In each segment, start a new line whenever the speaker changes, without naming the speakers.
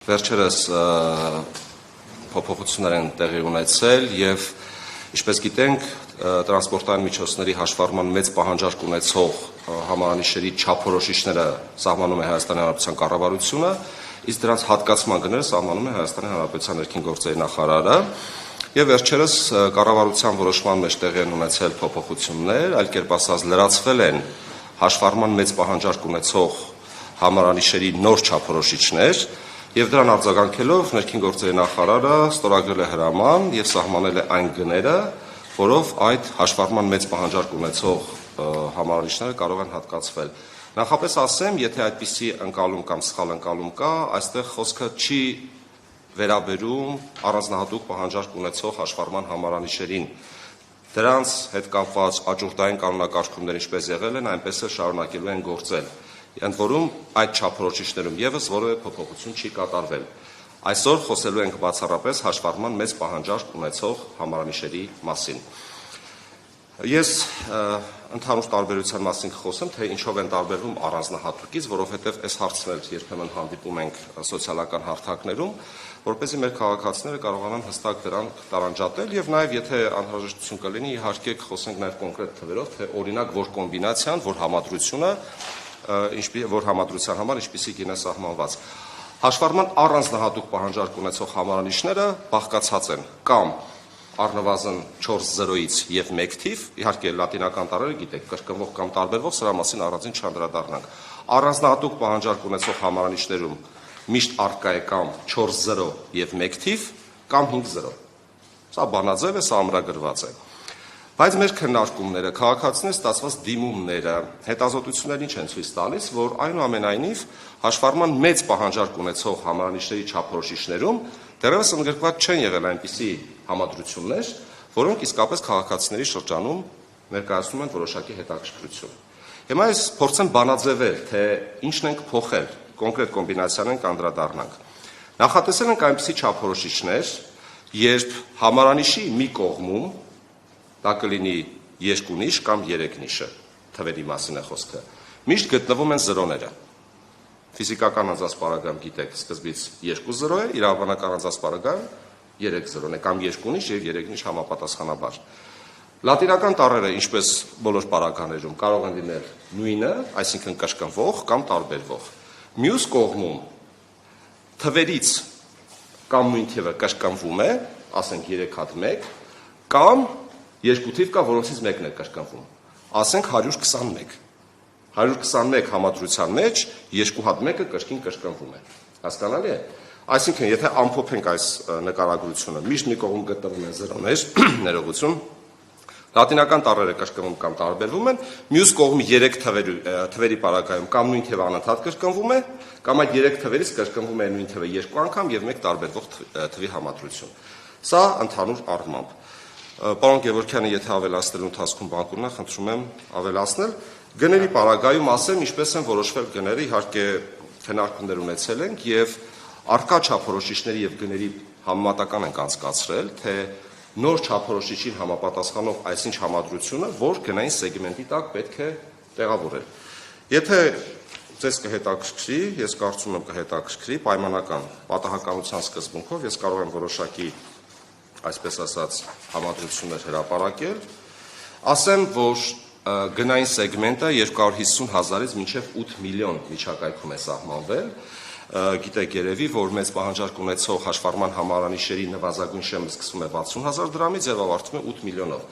Վերջերս փոփոխություններ են տեղի ունեցել եւ ինչպես գիտենք տրանսպորտային միջոցների հաշվառման մեծ պահանջարկ ունեցող համարանիշերի չափորոշիչները սահմանում է Հայաստանի Հանրապետության կառավարությունը, իսկ դրանց հատկացման գները սահմանում է Հայաստանի Հանրապետության ներքին գործերի նախարարը եւ վերջերս կառավարության որոշման մեջ տեղի են ունեցել փոփոխություններ, այլ կերպ ասած լրացվել են հաշվառման մեծ պահանջարկ ունեցող համարանիշերի նոր չափորոշիչներ Եվ դրան արձագանքելով ներքին գործերի նախարարը ստորագրել է հրաման եւ սահմանել է այն գները, որով այդ հաշվառման մեծ պահանջարկ ունեցող համարանիշները կարող են հատկացվել։ Նախապես ասեմ, եթե այդպիսի ընկալում կամ սխալ ընկալում կա, այստեղ խոսքը չի վերաբերում առանձնահատուկ պահանջարկ ունեցող հաշվառման համարանիշերին։ Դրանց հետ կապված աճուրդային կանոնակարգումներ ինչպես եղել են, այնպես էլ շարունակելու են գործել։ Ընդ որում այդ չափորոշիչներում եւս որևէ փոփոխություն չի կատարվել։ Այսօր խոսելու ենք բացառապես հաշվառման մեծ պահանջարկ ունեցող համարանիշերի մասին։ Ես ընդհանուր տարբերության մասին կխոսեմ, թե ինչով են տարբերվում առանձնահատուկից, որովհետև այս հարցն երբեմն հանդիպում ենք սոցիալական հարթակներում, որպեսզի մեր քաղաքացիները կարողանան հստակ դրան տարանջատել եւ նաեւ եթե անհրաժեշտություն կլինի, իհարկե կխոսենք նաեւ կոնկրետ թվերով, թե օրինակ որ կոմբինացիան, որ համադրությունը որ համադրության համար ինչպիսի գին է սահմանված։ Հաշվառման առանձնահատուկ պահանջարկ ունեցող համարանիշները բաղկացած են կամ առնվազն 4 0-ից եւ 1 թիվ, իհարկե լատինական տառերը գիտեք, կրկնվող կամ տարբերվող, սրա մասին առանձին չանդրադառնանք։ Առանձնահատուկ պահանջարկ ունեցող համարանիշներում միշտ առկա է կամ 4 0 եւ 1 թիվ կամ 5 0։ Սա բանաձև է, սա ամրագրված է։ Բայց մեր քննարկումները, քաղաքացիների ստացված դիմումները, հետազոտություններն ինչ են ցույց տալիս, որ այնուամենայնիվ հաշվառման մեծ պահանջարկ ունեցող համարանիշների չափորոշիչներում դեռևս ընդգրկված չեն եղել այնպիսի համադրություններ, որոնք իսկապես քաղաքացիների շրջանում ներկայացնում են որոշակի հետաքրքրություն։ Հիմա ես փորձեմ բանաձևել, թե ինչն ենք փոխել, կոնկրետ կոմբինացիան ենք անդրադառնանք։ Նախատեսել ենք այնպիսի չափորոշիչներ, երբ համարանիշի մի կողմում դա կլինի 2 նիշ կամ 3 նիշը, թվերի մասին է խոսքը, միշտ գտնվում են զրոները։ Ֆիզիկական անձանց պարագայում գիտեք, սկզբից 2 0 է, իրավաբանական անձանց պարագայում 3 0 է, կամ 2 նիշ եւ 3 նիշ համապատասխանաբար։ Լատինական տառերը, ինչպես բոլոր պարագաներում, կարող են լինել նույնը, այսինքն կրկնվող կամ տարբերվող։ Մյուս կողմում թվերից կամ նույն թիվը կրկնվում է, ասենք 3 հատ 1, կամ երկու թիվ կա, որոնցից մեկն է կրկնվում։ Ասենք 121։ 121 համադրության մեջ 2 հատ 1-ը կրկին կրկնվում է։ Հասկանալի է։ Այսինքն, եթե ամփոփենք այս նկարագրությունը, միշտ մի կողմում գտնվում են զրոներ, ներողություն, լատինական տառերը կրկնվում կամ տարբերվում են, մյուս կողմի 3 թվերի պարագայում կամ նույն թիվը անընդհատ կրկնվում է, կամ այդ 3 թվերից կրկնվում է նույն թիվը 2 անգամ եւ 1 տարբերվող թվի համադրություն։ Սա ընդհանուր առմամբ։ Պարոն Գևորգյանը, եթե ավելացնելու ընթացքում բան կունենա, խնդրում եմ ավելացնել։ Գների պարագայում ասեմ, ինչպես են որոշվել գները, իհարկե քննարկումներ ունեցել ենք եւ արկա չափորոշիչների եւ գների համեմատական ենք անցկացրել, թե նոր չափորոշիչին համապատասխանող այսինչ համադրությունը, որ գնային սեգմենտի տակ պետք է տեղավորել։ Եթե ձեզ կհետաքրքրի, ես կարծում եմ կհետաքրքրի պայմանական պատահականության սկզբունքով ես կարող եմ որոշակի այսպես ասած համադրություններ հրապարակել, ասեմ, որ գնային սեգմենտը 250,000-ից մինչև 8 միլիոն միջակայքում է սահմանվել, գիտեք երևի, որ մեծ պահանջարկ ունեցող հաշվառման համարանիշերի նվազագույն շեմը սկսվում է 60,000 դրամից եւ ավարտվում է 8 միլիոնով։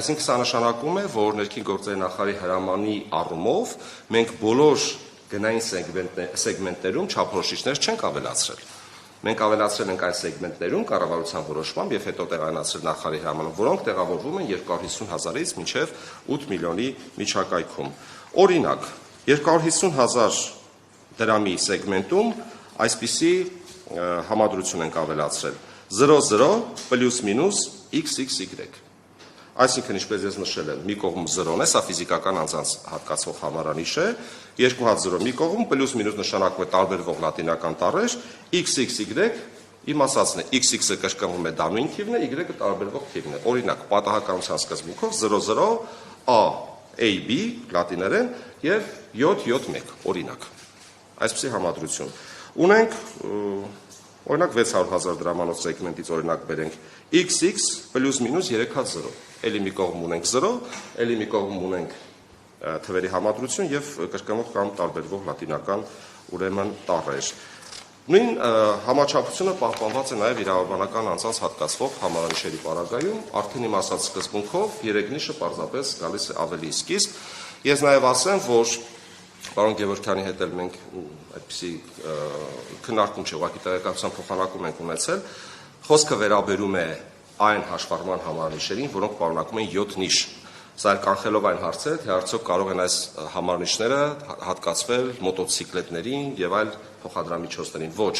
Այսինքն սա նշանակում է, որ ներքին գործերի նախարարի հրամանի առումով մենք բոլոր գնային սեգմենտներում չափորոշիչներ չենք ավելացրել։ Մենք ավելացրել ենք այս սեգմենտներում կառավարության որոշմամբ եւ հետո տեղայնացրել նախարարի հրամանով, որոնք տեղավորվում են 250,000-ից մինչեւ 8 միլիոնի միջակայքում։ Օրինակ, 250,000 դրամի սեգմենտում այսպիսի համադրություն ենք ավելացրել 00 պլյուս մինուս XXY։ Այսինքն, ինչպես ես նշել եմ, մի կողմում 0-ն է, սա ֆիզիկական անձանց հատկացող համարանիշ է, 2 հատ 0 մի կողմ, պլյուս մինուս նշանակում է տարբերվող լատինական տառեր, XXY իմ ասածն է, XX-ը կրկնվում է դա նույն թիվն է, Y-ը տարբերվող թիվն է։ Օրինակ, պատահականության սկզբունքով 00 A AB լատիներեն եւ 771 օրինակ։ Այսպիսի համադրություն։ Ունենք Օրինակ 600,000 դրամանոց սեգմենտից օրինակ բերենք XX պլյուս մինուս 3 հատ 0, էլի մի կողմ ունենք 0, էլի մի կողմ ունենք թվերի համադրություն եւ կրկնող կամ տարբերվող լատինական ուրեմն տառեր։ Նույն համաչափությունը պահպանված է նաև իրավաբանական անձանց հատկացվող համարանիշերի պարագայում, արդեն իմ ասած սկզբունքով 3 նիշը պարզապես գալիս է ավելի սկիզբ։ Ես նաև ասեմ, որ պարոն Գևորգյանի հետ էլ մենք այդպիսի քննարկում չէ, ուղղակի տեղեկատվության փոխանակում ենք ունեցել, խոսքը վերաբերում է այն հաշվառման համարանիշերին, որոնք պարունակում են 7 նիշ։ Սա կանխելով այն հարցերը, թե արդյոք կարող են այս համարանիշները հատկացվել մոտոցիկլետներին եւ այլ փոխադրամիջոցներին։ Ոչ,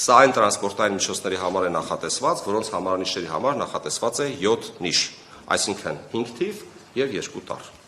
սա այն տրանսպորտային միջոցների համար է նախատեսված, որոնց համարանիշների համար նախատեսված է 7 նիշ, այսինքն 5 թիվ եւ 2 տառ։